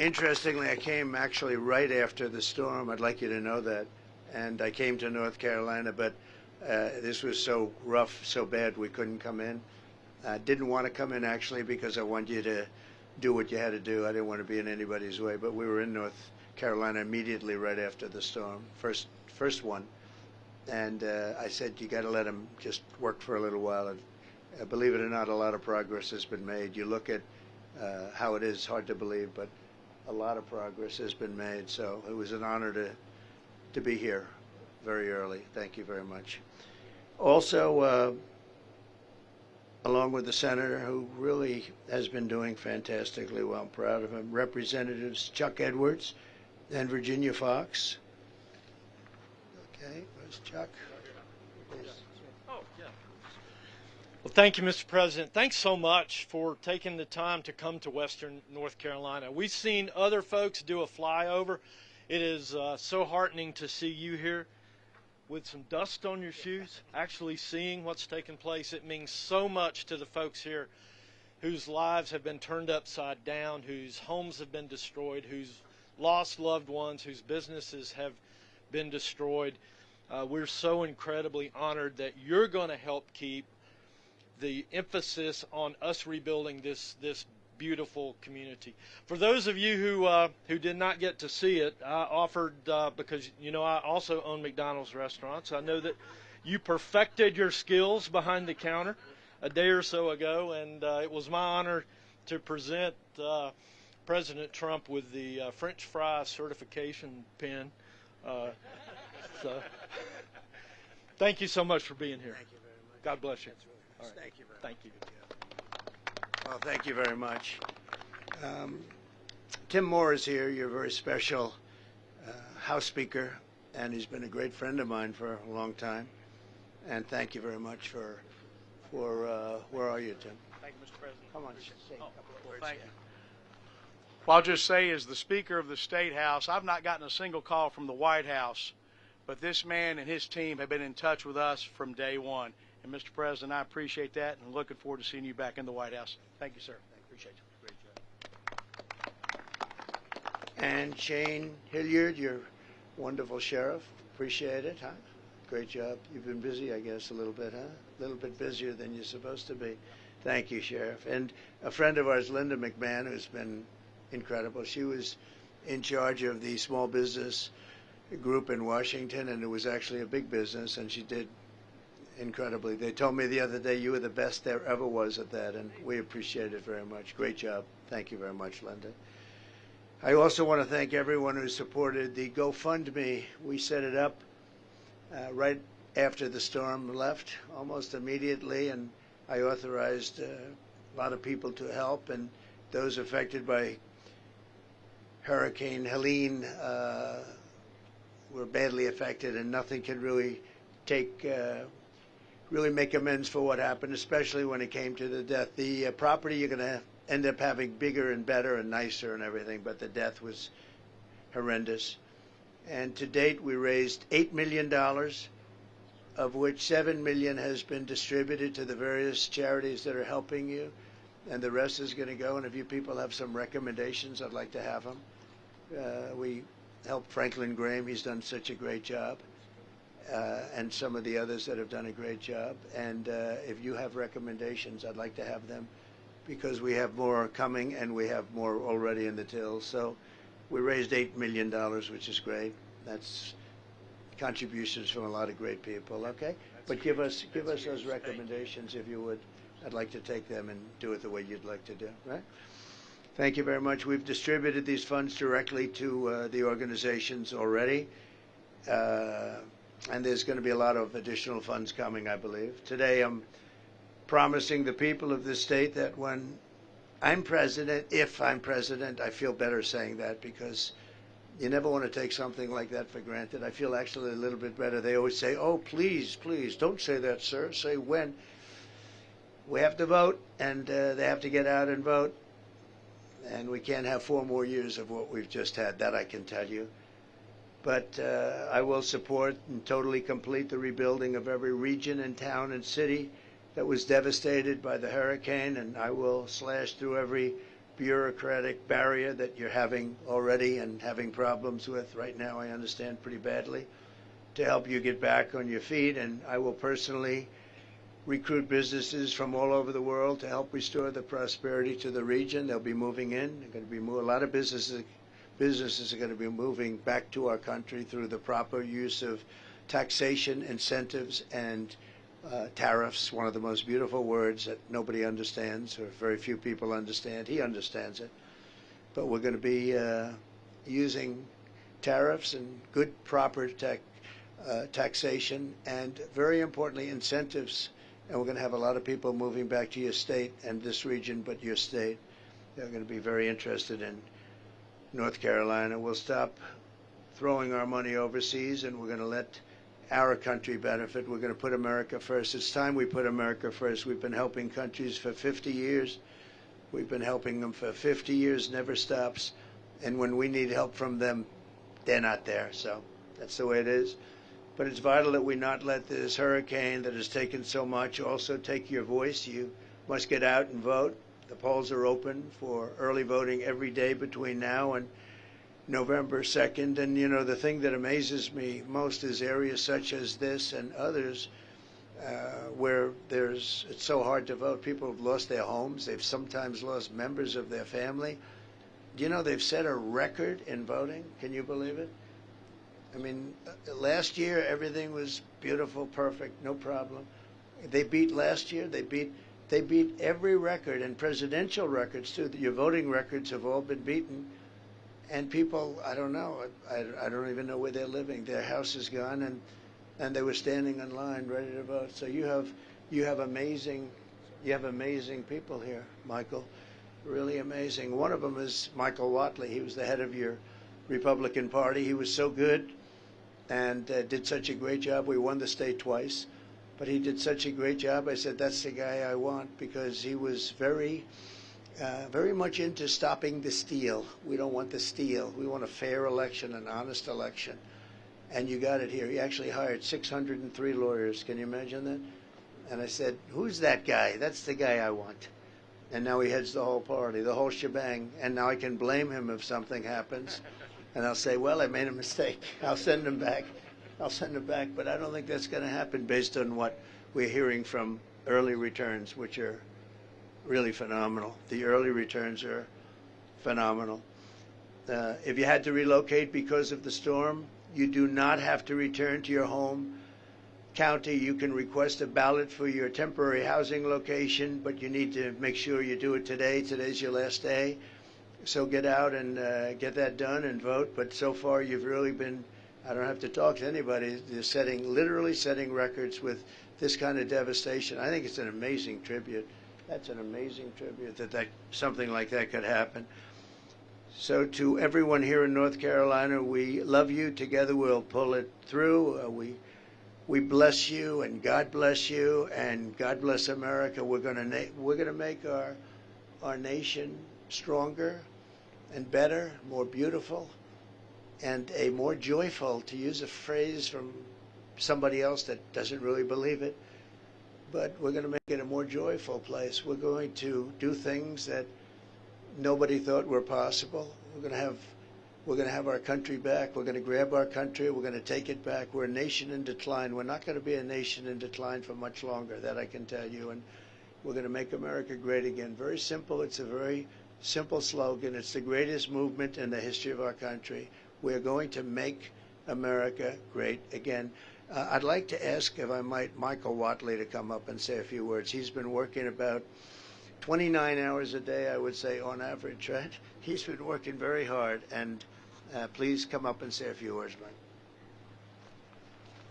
Interestingly, I came actually right after the storm. I'd like you to know that. And I came to North Carolina, but this was so rough, so bad, we couldn't come in. I didn't want to come in, actually, because I wanted you to do what you had to do. I didn't want to be in anybody's way. But we were in North Carolina immediately right after the storm, first one. And I said, you got to let them just work for a little while. And believe it or not, a lot of progress has been made. You look at how it is, hard to believe, but a lot of progress has been made. So it was an honor to be here very early. Thank you very much. Also, along with the senator, who really has been doing fantastically well, I'm proud of him, Representatives Chuck Edwards and Virginia Fox. Okay, where's Chuck? Well, thank you, Mr. President. Thanks so much for taking the time to come to Western North Carolina. We've seen other folks do a flyover. It is so heartening to see you here with some dust on your shoes, actually seeing what's taking place. It means so much to the folks here whose lives have been turned upside down, whose homes have been destroyed, whose lost loved ones, whose businesses have been destroyed. We're so incredibly honored that you're going to help keep the emphasis on us rebuilding this beautiful community. For those of you who did not get to see it, I offered, because I also own McDonald's restaurants. I know that you perfected your skills behind the counter a day or so ago, and it was my honor to present President Trump with the French fry certification pin. So thank you so much for being here. Thank you very much. God bless you. All right. Thank you very Thank much. you. Well, thank you very much. Tim Moore is here, your very special House Speaker, and he's been a great friend of mine for a long time. And thank you very much for where are you, Tim? Thank you, Mr. President. Come on, say a couple of words. Thank you. Well, I'll just say, as the Speaker of the State House, I've not gotten a single call from the White House, but this man and his team have been in touch with us from day one. And, Mr. President, I appreciate that, and looking forward to seeing you back in the White House. Thank you, sir. Appreciate you. Great job. And Shane Hilliard, your wonderful sheriff. Appreciate it, huh? Great job. You've been busy, I guess, a little bit, huh? A little bit busier than you're supposed to be. Thank you, Sheriff. And a friend of ours, Linda McMahon, who's been incredible. She was in charge of the small business group in Washington, and it was actually a big business, and she did incredibly. They told me the other day you were the best there ever was at that, and we appreciate it very much. Great job. Thank you very much, Linda. I also want to thank everyone who supported the GoFundMe. We set it up right after the storm left, almost immediately, and I authorized a lot of people to help, and those affected by Hurricane Helene were badly affected, and nothing can really make amends for what happened, especially when it came to the death. The property you're going to end up having bigger and better and nicer and everything, but the death was horrendous. And to date, we raised $8 million, of which $7 million has been distributed to the various charities that are helping you, and the rest is going to go. And if you people have some recommendations, I'd like to have them. We helped Franklin Graham. He's done such a great job. And some of the others that have done a great job. And if you have recommendations, I'd like to have them, because we have more coming and we have more already in the till. So we raised $8 million, which is great. That's contributions from a lot of great people. Okay, but give us those recommendations if you would. I'd like to take them and do it the way you'd like to do. Right? Thank you very much. We've distributed these funds directly to the organizations already. And there's going to be a lot of additional funds coming, I believe. Today I'm promising the people of this state that when I'm president, if I'm president, I feel better saying that, because you never want to take something like that for granted. I feel actually a little bit better. They always say, oh, please, please, don't say that, sir. Say when. We have to vote, and they have to get out and vote. And we can't have 4 more years of what we've just had. That I can tell you. But I will support and totally complete the rebuilding of every region and town and city that was devastated by the hurricane, and I will slash through every bureaucratic barrier that you're having already and having problems with right now, I understand pretty badly, to help you get back on your feet. And I will personally recruit businesses from all over the world to help restore the prosperity to the region. They'll be moving in. They're going to be a lot of businesses are going to be moving back to our country through the proper use of taxation, incentives, and tariffs, one of the most beautiful words that nobody understands, or very few people understand. He understands it. But we're going to be using tariffs and good, proper taxation, and very importantly, incentives. And we're going to have a lot of people moving back to your state and this region, but your state. They're going to be very interested in North Carolina. We'll stop throwing our money overseas, and we're going to let our country benefit. We're going to put America first. It's time we put America first. We've been helping countries for 50 years. We've been helping them for 50 years, never stops. And when we need help from them, they're not there. So that's the way it is. But it's vital that we not let this hurricane that has taken so much also take your voice. You must get out and vote. The polls are open for early voting every day between now and November 2nd. And, you know, the thing that amazes me most is areas such as this and others where it's so hard to vote. People have lost their homes. They've sometimes lost members of their family. Do you know they've set a record in voting? Can you believe it? I mean, last year everything was beautiful, perfect, no problem. They beat last year. They beat every record, and presidential records too. Your voting records have all been beaten, and people, I don't know. I don't even know where they're living. Their house is gone, and they were standing in line ready to vote. So you have amazing people here, Michael. Really amazing. One of them is Michael Whatley. He was the head of your Republican Party. He was so good and did such a great job. We won the state twice, but he did such a great job. I said, that's the guy I want, because he was very much into stopping the steal. We don't want the steal. We want a fair election, an honest election. And you got it here. He actually hired 603 lawyers. Can you imagine that? And I said, who's that guy? That's the guy I want. And now he heads the whole party, the whole shebang. And now I can blame him if something happens. And I'll say, well, I made a mistake. I'll send him back. But I don't think that's going to happen based on what we're hearing from early returns, which are really phenomenal. The early returns are phenomenal. If you had to relocate because of the storm, you do not have to return to your home county. You can request a ballot for your temporary housing location, but you need to make sure you do it today. Today's your last day. So get out and get that done and vote. But so far you've really been, I don't have to talk to anybody, you're literally setting records with this kind of devastation. I think it's an amazing tribute. That's an amazing tribute that something like that could happen. So to everyone here in North Carolina, we love you. Together we'll pull it through. We bless you, and God bless you, and God bless America. We're going to make our nation stronger and better, more beautiful, and a more joyful, to use a phrase from somebody else that doesn't really believe it, but we're going to make it a more joyful place. We're going to do things that nobody thought were possible. We're going to have our country back. We're going to grab our country. We're going to take it back. We're a nation in decline. We're not going to be a nation in decline for much longer, that I can tell you. And we're going to make America great again. Very simple. It's a very simple slogan. It's the greatest movement in the history of our country. We're going to make America great again. I'd like to ask, if I might, Michael Whatley to come up and say a few words. He's been working about 29 hours a day, I would say, on average, right? He's been working very hard, and please come up and say a few words, Mike.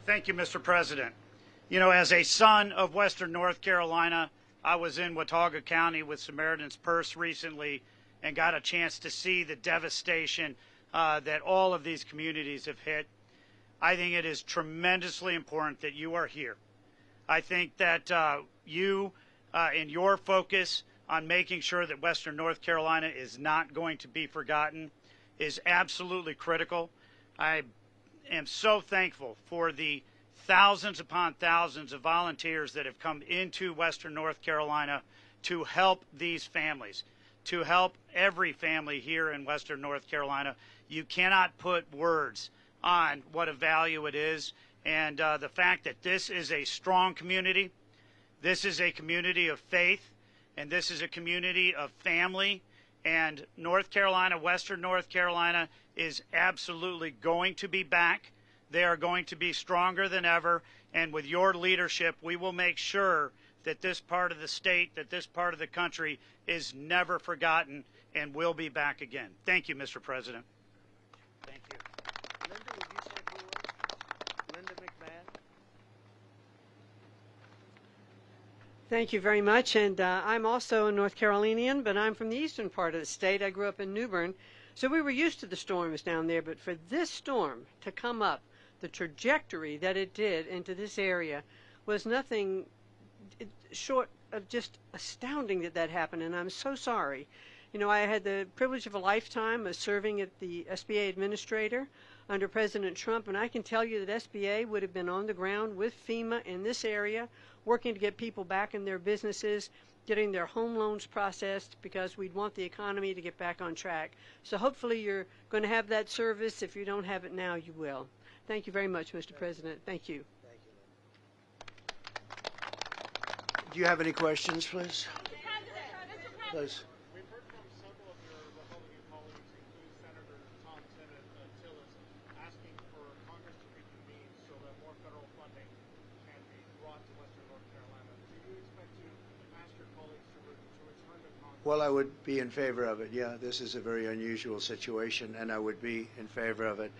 Thank you, Mr. President. You know, as a son of Western North Carolina, I was in Watauga County with Samaritan's Purse recently and got a chance to see the devastation that all of these communities have hit. I think it is tremendously important that you are here. I think that you and your focus on making sure that Western North Carolina is not going to be forgotten is absolutely critical. I am so thankful for the thousands upon thousands of volunteers that have come into Western North Carolina to help these families, to help every family here in Western North Carolina. You cannot put words on what a value it is. And the fact that this is a strong community, this is a community of faith, and this is a community of family. And North Carolina, Western North Carolina, is absolutely going to be back. They are going to be stronger than ever. And with your leadership, we will make sure that this part of the state, that this part of the country is never forgotten and will be back again. Thank you, Mr. President. Thank you. Linda, would you say a few words? Linda McMahon. Thank you very much. And I'm also a North Carolinian, but I'm from the eastern part of the state. I grew up in New Bern, so we were used to the storms down there. But for this storm to come up, the trajectory that it did into this area was nothing short of just astounding that that happened, and I'm so sorry. You know, I had the privilege of a lifetime of serving at the SBA administrator under President Trump, and I can tell you that SBA would have been on the ground with FEMA in this area, working to get people back in their businesses, getting their home loans processed, because we'd want the economy to get back on track. So hopefully you're going to have that service. If you don't have it now, you will. Thank you very much, Mr. President. Thank you. Do you have any questions, please? Please. We've heard from several of your Republican colleagues, including Senator Tom Tillis, asking for Congress to reconvene so that more federal funding can be brought to Western North Carolina. Do you expect to ask your colleagues to return to Congress? Well, I would be in favor of it. Yeah, this is a very unusual situation, and I would be in favor of it.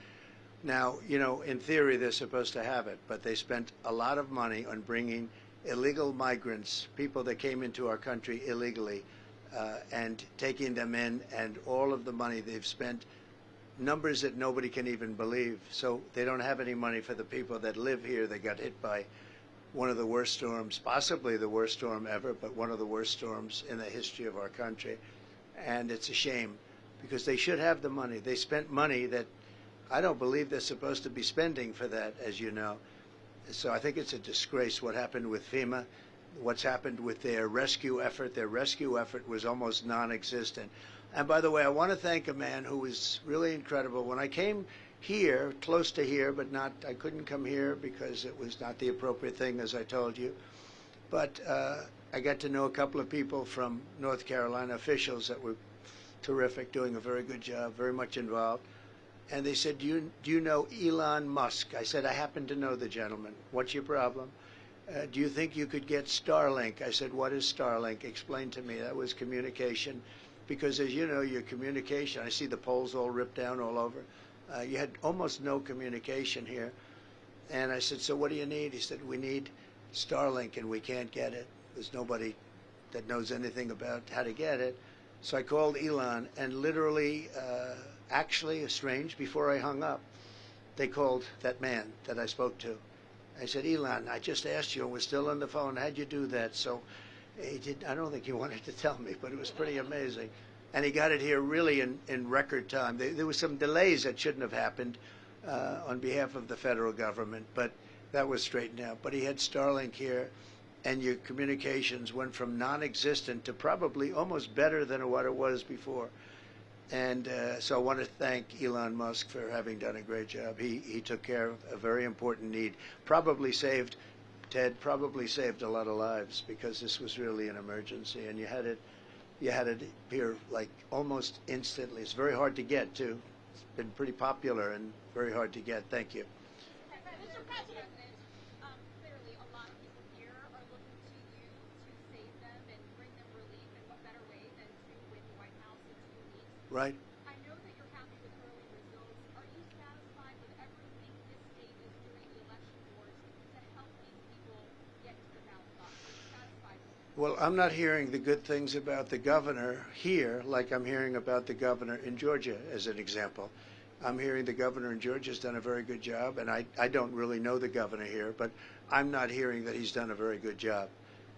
Now, you know, in theory, they're supposed to have it, but they spent a lot of money on bringing illegal migrants, people that came into our country illegally, and taking them in, and all of the money they've spent, numbers that nobody can even believe. So they don't have any money for the people that live here that got hit by one of the worst storms, possibly the worst storm ever, but one of the worst storms in the history of our country. And it's a shame, because they should have the money. They spent money that I don't believe they're supposed to be spending for that, as you know. So I think it's a disgrace what happened with FEMA, what's happened with their rescue effort. Their rescue effort was almost non-existent. And by the way, I want to thank a man who was really incredible. When I came here, close to here, but not, I couldn't come here because it was not the appropriate thing, as I told you. But I got to know a couple of people from North Carolina, officials that were terrific, doing a very good job, very much involved. And they said, do you know Elon Musk? I said, I happen to know the gentleman. What's your problem? Do you think you could get Starlink? I said, what is Starlink? Explain to me. That was communication. Because as you know, your communication, I see the poles all ripped down all over. You had almost no communication here. And I said, so what do you need? He said, we need Starlink, and we can't get it. There's nobody that knows anything about how to get it. So I called Elon, and literally, actually, strange, before I hung up, they called that man that I spoke to. I said, Elon, I just asked you, and we're still on the phone. How'd you do that? So he did. I don't think he wanted to tell me, but it was pretty amazing. And he got it here really in record time. There were some delays that shouldn't have happened on behalf of the federal government, but that was straightened out. But he had Starlink here, and your communications went from non-existent to probably almost better than what it was before. And so I want to thank Elon Musk for having done a great job. He took care of a very important need. Probably saved, Ted, probably saved a lot of lives, because this was really an emergency, and you had it here like almost instantly. It's very hard to get, too. It's been pretty popular and very hard to get. Thank you. Mr. President, clearly a lot of people here are looking to you to save them and bring them relief, and what better way than to win the White House in 2 weeks? Right. I know that you're happy with early results. Are you satisfied with everything this state is doing, the election boards, to help these people get to the ballot box? Are you satisfied with it? Well, I'm not hearing the good things about the governor here like I'm hearing about the governor in Georgia, as an example. I'm hearing the governor in Georgia has done a very good job, and I don't really know the governor here, but I'm not hearing that he's done a very good job.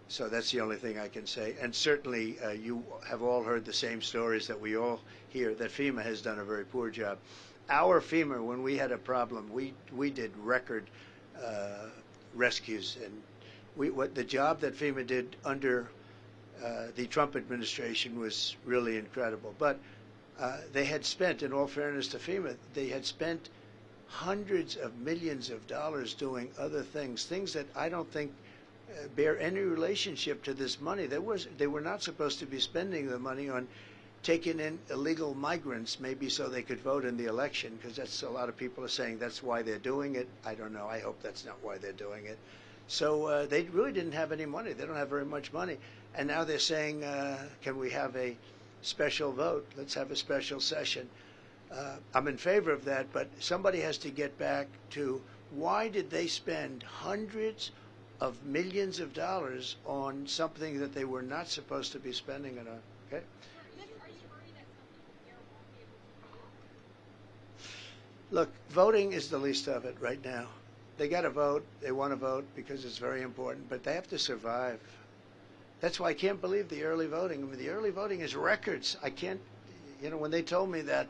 So that's the only thing I can say. And certainly you have all heard the same stories that we all hear, that FEMA has done a very poor job. Our FEMA, when we had a problem, we did record rescues. And the job that FEMA did under the Trump administration was really incredible. But they had spent, in all fairness to FEMA, they had spent hundreds of millions of dollars doing other things, things that I don't think bear any relationship to this money. They were not supposed to be spending the money on taking in illegal migrants, maybe so they could vote in the election, because that's a lot of people are saying that's why they're doing it. I don't know. I hope that's not why they're doing it. So they really didn't have any money. They don't have very much money. And now they're saying, can we have a special vote? Let's have a special session. I'm in favor of that, but somebody has to get back to why did they spend hundreds of millions of dollars on something that they were not supposed to be spending it on? Okay. Look, voting is the least of it right now. They got to vote. They want to vote because it's very important, but they have to survive. That's why I can't believe the early voting. I mean, the early voting is records. I can't, when they told me that,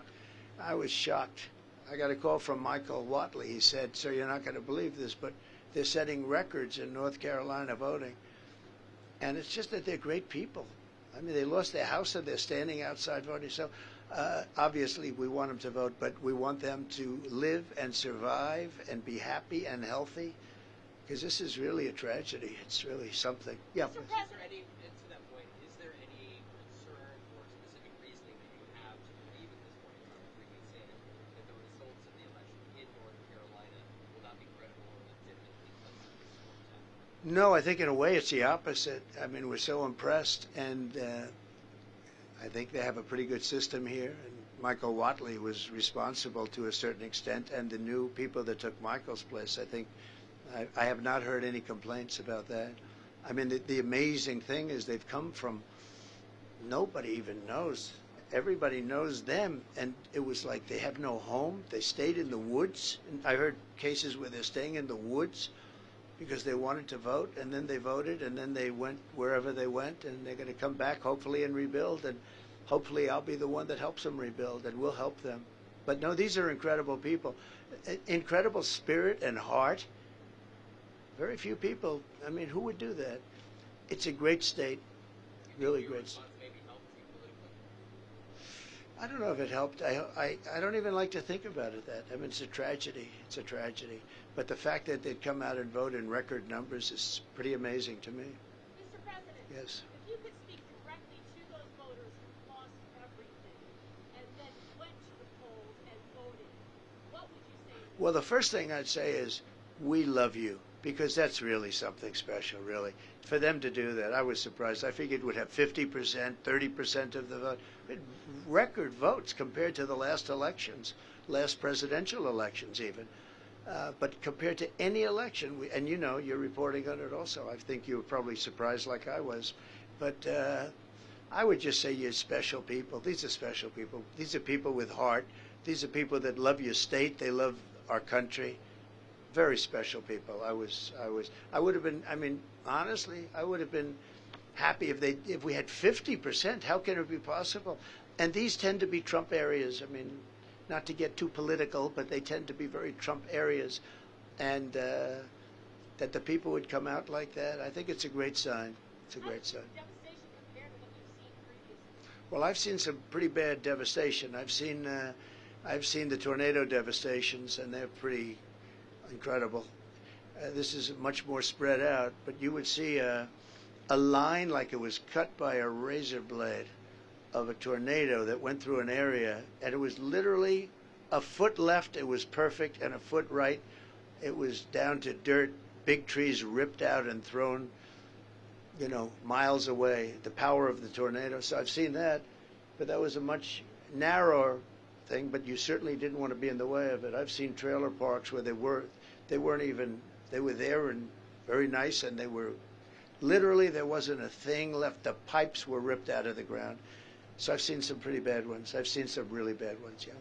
I was shocked. I got a call from Michael Watley. He said, "Sir, you're not going to believe this, but they're setting records in North Carolina voting." And it's just that they're great people. I mean, they lost their house and they're standing outside voting. So obviously we want them to vote, but we want them to live and survive and be happy and healthy, because this is really a tragedy. It's really something. Yeah. Mr. President, to that point, is there any concern or specific reasoning that you have to believe at this point in time, if we can say that the results of the election in North Carolina will not be credible or legitimate because of this form? No, I think in a way it's the opposite. I mean, we're so impressed, and I think they have a pretty good system here. And Michael Watley was responsible to a certain extent, and the new people that took Michael's place, I think, I have not heard any complaints about that. I mean, the amazing thing is they've come from nobody even knows. Everybody knows them, and it was like they have no home. They stayed in the woods. And I heard cases where they're staying in the woods because they wanted to vote, and then they voted, and then they went wherever they went, and they're going to come back hopefully and rebuild, and hopefully I'll be the one that helps them rebuild, and we'll help them. But no, these are incredible people, incredible spirit and heart. Very few people, I mean, who would do that? It's a great state, really great state. I don't know if it helped. I don't even like to think about it that. I mean, it's a tragedy. It's a tragedy. But the fact that they'd come out and vote in record numbers is pretty amazing to me. Mr. President. Yes. If you could speak directly to those voters who lost everything and then went to the polls and voted, what would you say? Well, the first thing I'd say is, we love you, because that's really something special, really. For them to do that, I was surprised. I figured we'd have 50%, 30% of the vote. Record votes compared to the last elections, last presidential elections even. But compared to any election, and you're reporting on it also. I think you were probably surprised like I was. But I would just say you're special people. These are special people. These are people with heart. These are people that love your state. They love our country. Very special people. I would have been, I mean, honestly, I would have been happy if we had 50%. How can it be possible? And these tend to be Trump areas. I mean, not to get too political, but they tend to be very Trump areas. And that the people would come out like that, I think it's a great sign. It's a great sign. Devastation compared to what you've seen previously? Well, I've seen some pretty bad devastation. I've seen the tornado devastations, and they're pretty incredible. This is much more spread out, but you would see a line like it was cut by a razor blade of a tornado that went through an area, and it was literally a foot left, it was perfect, and a foot right, it was down to dirt, big trees ripped out and thrown, miles away, the power of the tornado. So I've seen that, but that was a much narrower thing, but you certainly didn't want to be in the way of it. I've seen trailer parks where they were there and very nice, and they were literally, there wasn't a thing left. The pipes were ripped out of the ground. So I've seen some pretty bad ones. I've seen some really bad ones, yeah.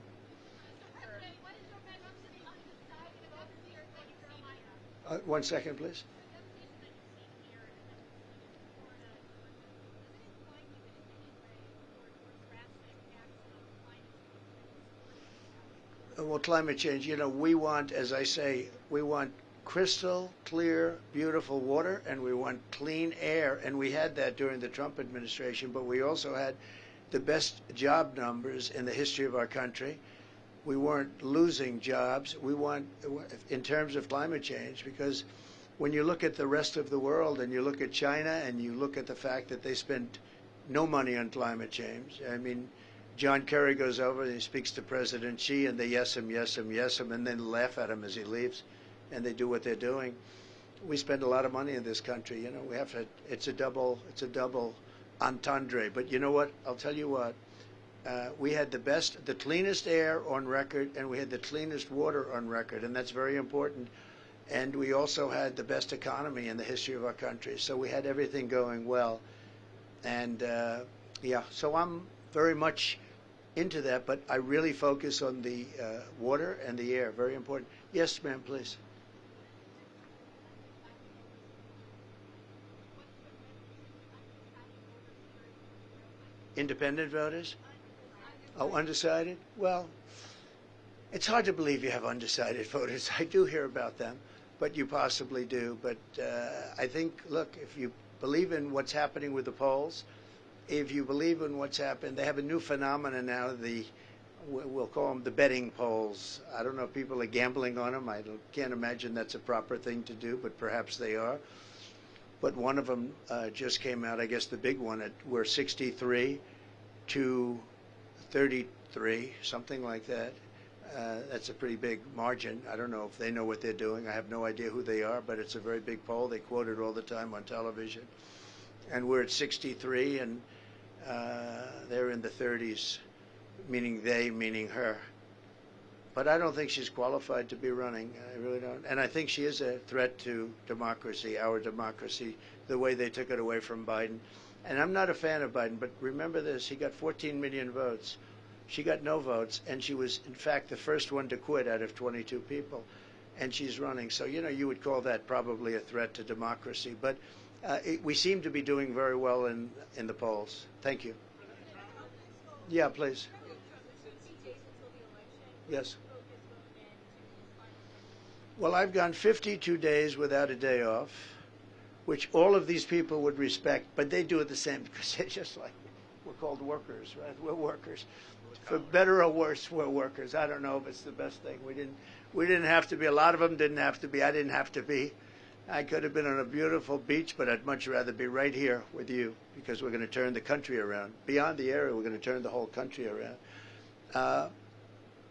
One second, please. Well, climate change, we want, as I say, we want crystal clear, beautiful water, and we want clean air. And we had that during the Trump administration, but we also had the best job numbers in the history of our country. We weren't losing jobs. We want, in terms of climate change, because when you look at the rest of the world and you look at China and you look at the fact that they spent no money on climate change. I mean, John Kerry goes over and he speaks to President Xi and they yes him, and then laugh at him as he leaves, and they do what they're doing. We spend a lot of money in this country. You know, we have to. It's a double entendre. But you know what? I'll tell you what. We had the cleanest air on record, and we had the cleanest water on record, and that's very important. And we also had the best economy in the history of our country. So we had everything going well. And yeah, so I'm very much into that, but I really focus on the water and the air. Very important. Yes, ma'am, please. Independent voters? Oh, undecided? Well, it's hard to believe you have undecided voters. I do hear about them, but you possibly do. But I think, look, if you believe in what's happening with the polls, if you believe in what's happened, they have a new phenomenon now, we'll call them the betting polls. I don't know if people are gambling on them. I can't imagine that's a proper thing to do, but perhaps they are. But one of them just came out, I guess the big one, we're 63 to 33, something like that. That's a pretty big margin. I don't know if they know what they're doing. I have no idea who they are, but it's a very big poll. They quote it all the time on television. And we're at 63, and they're in the 30s, meaning they, meaning her. But I don't think she's qualified to be running. I really don't. And I think she is a threat to democracy, our democracy, the way they took it away from Biden. And I'm not a fan of Biden, but remember this, he got 14 million votes. She got no votes, and she was, in fact, the first one to quit out of 22 people. And she's running. So, you know, you would call that probably a threat to democracy. But we seem to be doing very well in the polls. Thank you. Yeah, please. Yes. Well, I've gone 52 days without a day off, which all of these people would respect, but they do it the same because they're just like, we're called workers, right? We're workers. For better or worse, we're workers. I don't know if it's the best thing. We didn't have to be. A lot of them didn't have to be. I didn't have to be. I could have been on a beautiful beach, but I'd much rather be right here with you because we're going to turn the country around. Beyond the area, we're going to turn the whole country around.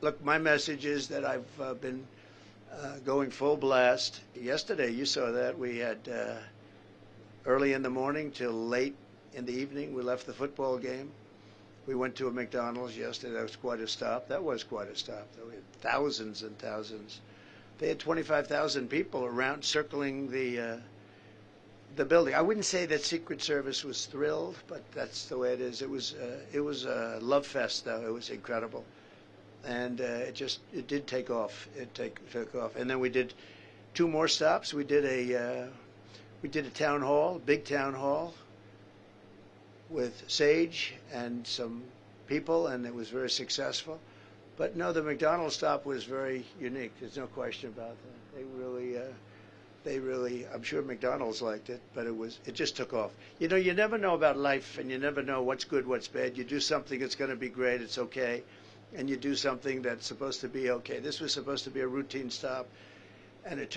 Look, my message is that I've been going full blast. Yesterday, you saw that. We had early in the morning till late in the evening. We left the football game. We went to a McDonald's yesterday. That was quite a stop. That was quite a stop. We had thousands and thousands. They had 25,000 people around circling the building. I wouldn't say that Secret Service was thrilled, but that's the way it is. It was a love fest, though. It was incredible, and it did take off. It took off, and then we did 2 more stops. We did a town hall, big town hall, with Sage and some people, and it was very successful. But no, the McDonald's stop was very unique. There's no question about that. They really, I'm sure McDonald's liked it, but it just took off. You know, you never know about life, and you never know what's good, what's bad. You do something that's going to be great, it's okay, and you do something that's supposed to be okay. This was supposed to be a routine stop, and it